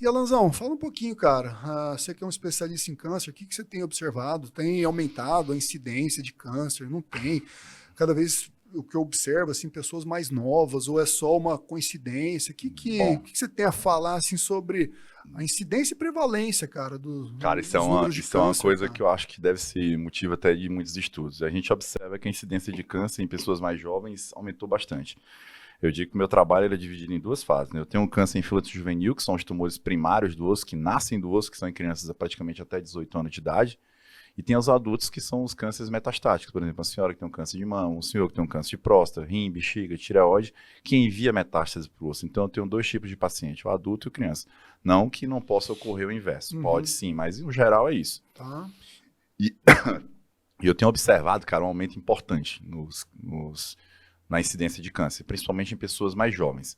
E Alanzão, fala um pouquinho, cara. Você que é um especialista em câncer, o que você tem observado? Tem aumentado a incidência de câncer? Não tem? Cada vez o que eu observo, assim, pessoas mais novas, ou é só uma coincidência? Bom, Que você tem a falar, assim, sobre a incidência e prevalência, cara, cara, dos números de isso é uma câncer, coisa cara? que eu acho que deve ser motivo até de muitos estudos. A gente observa que a incidência de câncer em pessoas mais jovens aumentou bastante. Eu digo que o meu trabalho ele é dividido em duas fases, né? Eu tenho um câncer infanto-juvenil, que são os tumores primários do osso, que nascem do osso, que são em crianças praticamente até 18 anos de idade. E tem os adultos, que são os cânceres metastáticos. Por exemplo, a senhora que tem um câncer de mama, o senhor que tem um câncer de próstata, rim, bexiga, tireoide, que envia metástase para o osso. Então, eu tenho dois tipos de paciente, o adulto e o criança. Não que não possa ocorrer o inverso. Pode Uhum, sim, mas no geral é isso. tá. E, e eu tenho observado, cara, um aumento importante na incidência de câncer, principalmente em pessoas mais jovens.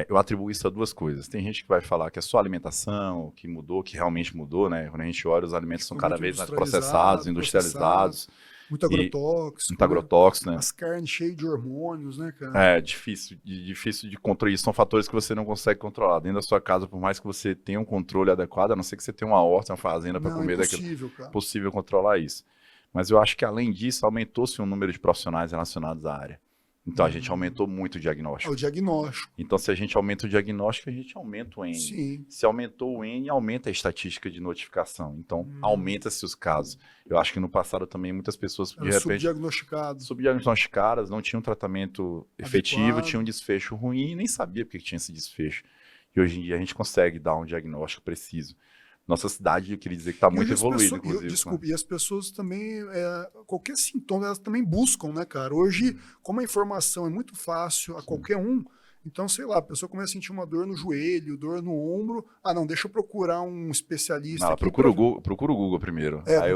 Eu atribuo isso a duas coisas. Tem gente que vai falar que é só alimentação, que mudou, que realmente mudou, né? Quando a gente olha, os alimentos são Ficou cada muito vez mais processados, processado, industrializados muito e muito agrotóxico, né? agrotóxicos, né? As carnes cheias de hormônios, né, cara? É difícil de controlar. Isso são fatores que você não consegue controlar. Dentro da sua casa, por mais que você tenha um controle adequado, a não ser que você tenha uma horta, uma fazenda para Não, comer daquilo, impossível, é cara. possível controlar isso. Mas eu acho que, além disso, aumentou-se o número de profissionais relacionados à área. Então, a gente aumentou muito o É o diagnóstico. diagnóstico. Então, se a gente aumenta o diagnóstico, a gente aumenta o N. Sim. Se aumentou o N, aumenta a estatística de notificação. Então, aumenta-se os casos. Eu acho que no passado também muitas pessoas, de Era repente, subdiagnosticado, subdiagnosticadas, não tinham um tratamento efetivo, tinham um adequado. desfecho ruim e nem sabia porque que tinha esse desfecho. E hoje em dia a gente consegue dar um diagnóstico preciso. Nossa cidade, eu queria dizer que está E muito hoje as evoluída, pessoas, inclusive. desculpe, e as pessoas também, qualquer sintoma, elas também buscam, né, cara? Hoje, como a informação é muito fácil a Sim. qualquer um, então, sei lá, a pessoa começa a sentir uma dor no joelho, dor no ombro. Ah, não, deixa eu procurar um especialista Não, aqui para. procura o Google primeiro. É, aí,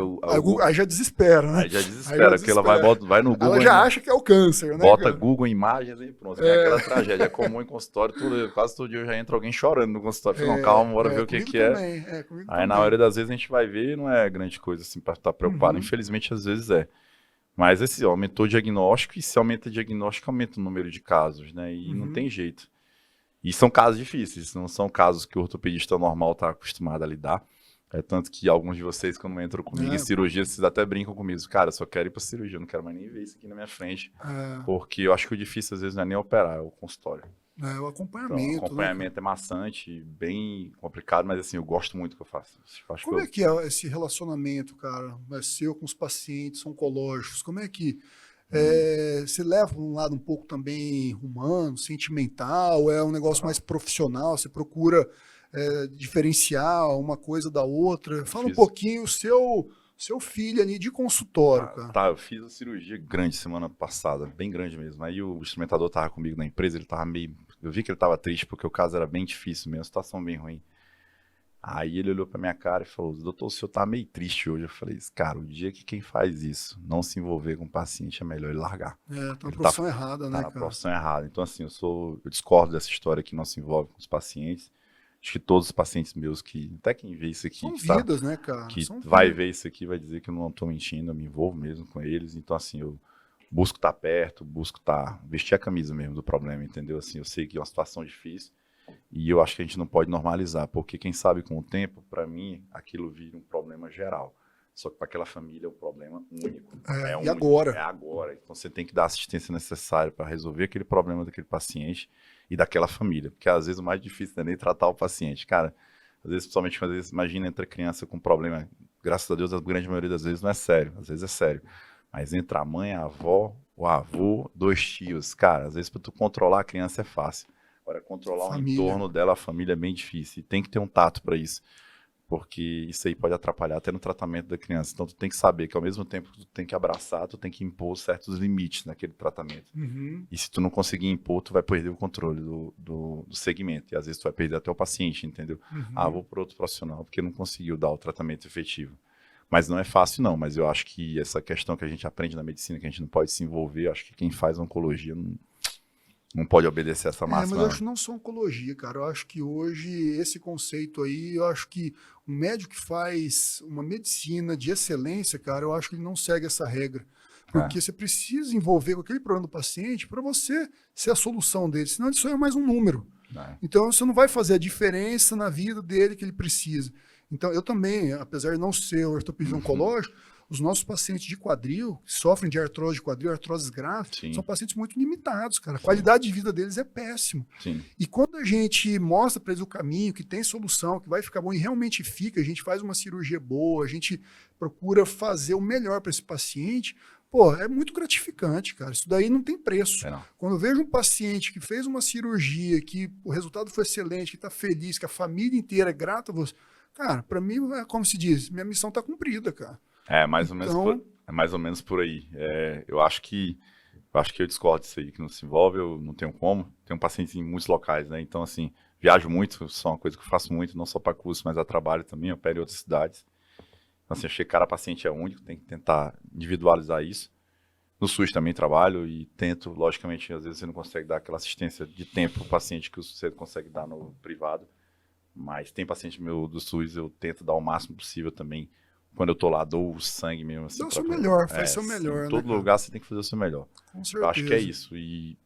aí já desespera, né? Aí já Aí já desespera, porque ela desespera. vai no Ela Google, já acha que é o câncer, né, bota cara? Google Imagens e pronto, vem aquela tragédia. É comum em consultório, quase todo dia já entra alguém chorando no consultório. Fala, não, calma, bora ver o que Comigo que é. também, comigo Aí na também. maioria das vezes a gente vai ver e não é grande coisa assim para estar preocupado. Uhum, Infelizmente às vezes é. Mas esse aumentou o diagnóstico e se aumenta o diagnóstico, aumenta o número de casos, né? E não uhum. tem jeito. E são casos difíceis, não são casos que o ortopedista normal está acostumado a lidar. É tanto que alguns de vocês, quando entram comigo em É, cirurgia, vocês até brincam comigo. Cara, eu só quero ir para cirurgia, eu não quero mais nem ver isso aqui na minha frente. é, Porque eu acho que o difícil às vezes não é nem operar, é o consultório. o Então, o acompanhamento, né, cara? acompanhamento é maçante, bem complicado, mas assim, eu gosto muito do que eu faço. Eu acho que Como é eu. que é esse relacionamento, cara, seu com os pacientes oncológicos? Como é que você leva um lado um pouco também humano, sentimental? É um negócio mais profissional? Você procura diferenciar uma coisa da outra? Eu Fala um fiz. pouquinho seu filho ali de consultório, cara. Eu fiz a cirurgia grande semana passada, bem grande mesmo. Aí o instrumentador tava comigo na empresa, ele tava meio. Eu vi que ele tava triste porque o caso era bem difícil mesmo, a situação bem ruim. Aí ele olhou pra minha cara e falou: Doutor, o senhor tá meio triste hoje. Eu falei: Cara, o dia que quem faz isso não se envolver com o paciente é melhor ele largar. Tá na Ele tá, profissão errada, tá né, na cara? profissão errada. Então, assim, eu discordo dessa história que não se envolve com os pacientes. Acho que todos os pacientes meus até quem vê isso aqui, São vidas, né, cara? que São vai vidas. ver isso aqui, vai dizer que eu não estou mentindo, eu me envolvo mesmo com eles. Então, assim, eu busco estar perto, vestir a camisa mesmo do problema, entendeu? Assim, eu sei que é uma situação difícil e eu acho que a gente não pode normalizar, porque quem sabe com o tempo, para mim, aquilo vira um problema geral. Só que para aquela família é um problema único. É E único, é agora? agora. Então você tem que dar a assistência necessária para resolver aquele problema daquele paciente e daquela família. Porque às vezes o mais difícil não é nem tratar o paciente. Cara, às vezes, principalmente quando imagina entra criança com problema, graças a Deus, a grande maioria das vezes não é sério, às vezes é sério. Mas entra a mãe, a avó, o avô, dois tios, cara, às vezes para tu controlar a criança é fácil. Agora, controlar o Família. entorno dela, a família é bem difícil. E tem que ter um tato para isso. Porque isso aí pode atrapalhar até no tratamento da criança. Então, tu tem que saber que ao mesmo tempo que tu tem que abraçar, tu tem que impor certos limites naquele tratamento. Uhum. E se tu não conseguir impor, tu vai perder o controle do segmento. E às vezes tu vai perder até o paciente, entendeu? Uhum. Vou por outro profissional porque não conseguiu dar o tratamento efetivo. Mas não é fácil não, mas eu acho que essa questão que a gente aprende na medicina, que a gente não pode se envolver, acho que quem faz oncologia não pode obedecer essa Mas máxima, eu não. acho não só oncologia, cara. Eu acho que hoje esse conceito aí, eu acho que um médico que faz uma medicina de excelência, cara, eu acho que ele não segue essa regra. É, Porque você precisa envolver com aquele problema do paciente para você ser a solução dele, senão ele só é mais um número. É. Então, você não vai fazer a diferença na vida dele que ele precisa. Então, eu também, apesar de não ser ortopedista oncológico, os nossos pacientes de quadril, que sofrem de artrose de quadril, artroses graves, Sim. são pacientes muito limitados, cara. A qualidade de vida deles é péssima. Sim. E quando a gente mostra para eles o caminho, que tem solução, que vai ficar bom e realmente fica, a gente faz uma cirurgia boa, a gente procura fazer o melhor para esse paciente, pô, é muito gratificante, cara. Isso daí não tem preço. Não. Quando eu vejo um paciente que fez uma cirurgia, que o resultado foi excelente, que está feliz, que a família inteira é grata a você, cara, para mim, é como se diz, minha missão está cumprida, cara. É mais ou menos por aí. Eu acho que eu discordo disso aí, que não se envolve, eu não tenho como. Tenho pacientes em muitos locais, né? Então, assim, viajo muito, isso é uma coisa que eu faço muito, não só para curso, mas a trabalho também, eu opero em outras cidades. Então, assim, achei que cada paciente é único, tem que tentar individualizar isso. No SUS também trabalho e tento, logicamente, às vezes você não consegue dar aquela assistência de tempo para o paciente que você consegue dar no privado, mas tem paciente meu do SUS, eu tento dar o máximo possível também. Quando eu tô lá, dou o sangue mesmo. Assim, dá o seu melhor, faz o seu melhor, né? Em todo lugar você tem que fazer o seu melhor. Com certeza. Eu acho que é isso. E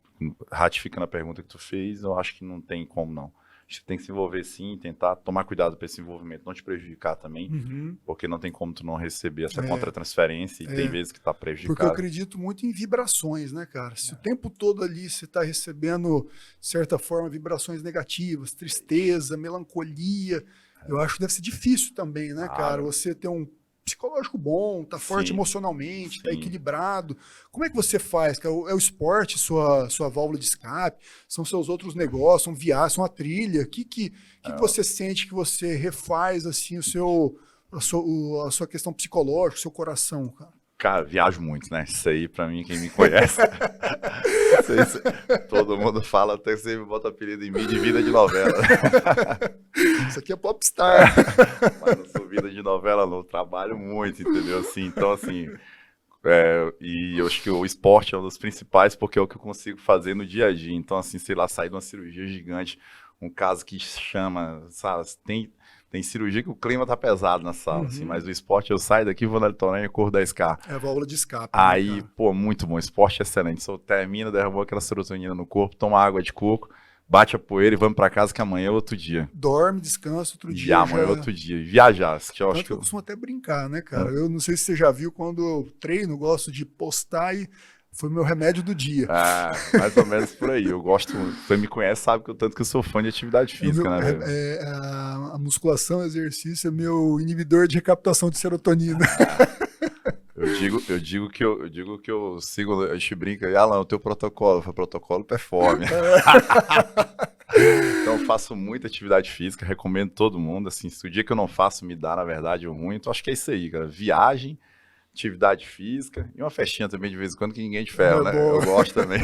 ratificando a pergunta que tu fez, eu acho que não tem como não. Acho que tem que se envolver sim, tentar tomar cuidado para esse envolvimento, não te prejudicar também, porque não tem como tu não receber essa contra-transferência e tem vezes que tá prejudicado. Porque eu acredito muito em vibrações, né, cara? Se o tempo todo ali você está recebendo, de certa forma, vibrações negativas, tristeza, melancolia, eu acho que deve ser difícil também, né, cara? Você ter um psicológico bom, tá forte emocionalmente, tá equilibrado. Como é que você faz? É o esporte sua válvula de escape? São seus outros negócios? São viagens? São a trilha? O que você sente que você refaz assim a sua questão psicológica, o seu coração, cara? Cara, viajo muito, né? Isso aí, pra mim, quem me conhece, todo mundo fala, até você me bota apelido em mim de vida de novela. Isso aqui é popstar. Mas não sou vida de novela, não. Trabalho muito, entendeu? Assim, então, assim, e eu acho que o esporte é um dos principais, porque é o que eu consigo fazer no dia a dia. Então, assim, sei lá, sair de uma cirurgia gigante, um caso que chama, sabe, tem cirurgia que o clima tá pesado na sala, assim, mas o esporte eu saio daqui, vou na litorânea e corro 10K. É a válvula de escape. Aí, né, pô, muito bom, esporte é excelente. Só termina, derramou aquela serotonina no corpo, toma água de coco, bate a poeira e vamos pra casa que amanhã é outro dia. Dorme, descansa, outro dia. E amanhã é outro dia. Viajar, que eu acho que eu costumo até brincar, né, cara? Eu não sei se você já viu, quando eu treino, gosto de postar e foi meu remédio do dia. Mais ou menos por aí. Eu gosto, quem me conhece sabe que tanto que eu sou fã de atividade física, né, velho? A musculação, o exercício é meu inibidor de recaptação de serotonina. Eu digo que eu sigo, a gente brinca, Alan, o teu protocolo, foi protocolo performe. Então eu faço muita atividade física, recomendo todo mundo, assim, se o dia que eu não faço me dá, na verdade, ruim, então acho que é isso aí, cara, viagem, atividade física e uma festinha também de vez em quando que ninguém te ferra, né? Bom. Eu gosto também.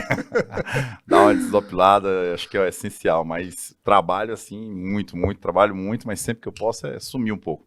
Dar uma desopilada, acho que é essencial, mas trabalho assim, muito, trabalho muito, mas sempre que eu posso é sumir um pouco.